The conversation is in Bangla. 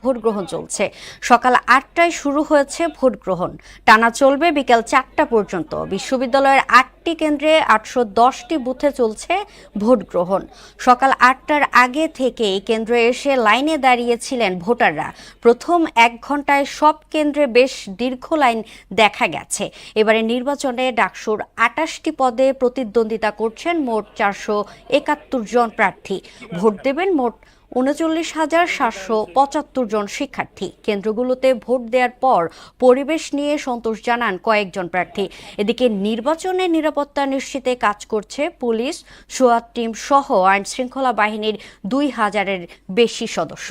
ভোট গ্রহণ চলছে। সকাল ৮টায় শুরু হয়েছে ভোট গ্রহণ, টানা চলবে বিকেল ৪টা পর্যন্ত। বিশ্ববিদ্যালয়ের ৮টি কেন্দ্রে ৮১০টি বুথে চলছে ভোট গ্রহণ। সকাল ৮টার আগে থেকেই কেন্দ্রে এসে লাইনে দাঁড়িয়েছিলেন ভোটাররা। প্রথম ১ ঘন্টায় সব কেন্দ্রে বেশ দীর্ঘ লাইন দেখা গেছে। এবারে নির্বাচনে ডাকসুর ২৮টি পদে প্রতিদ্বন্দ্বিতা করছেন মোট ৪৭১ জন প্রার্থী। ভোট দেবেন মোট ৩৯,৭৭৫ জন শিক্ষার্থী। কেন্দ্রগুলোতে ভোট দেওয়ার পর পরিবেশ নিয়ে সন্তোষ জানান কয়েকজন প্রার্থী। এদিকে নির্বাচনের নিরাপত্তা নিশ্চিতে কাজ করছে পুলিশ, সোয়াত টিম সহ আইনশৃঙ্খলা বাহিনীর ২,০০০-এর বেশি সদস্য।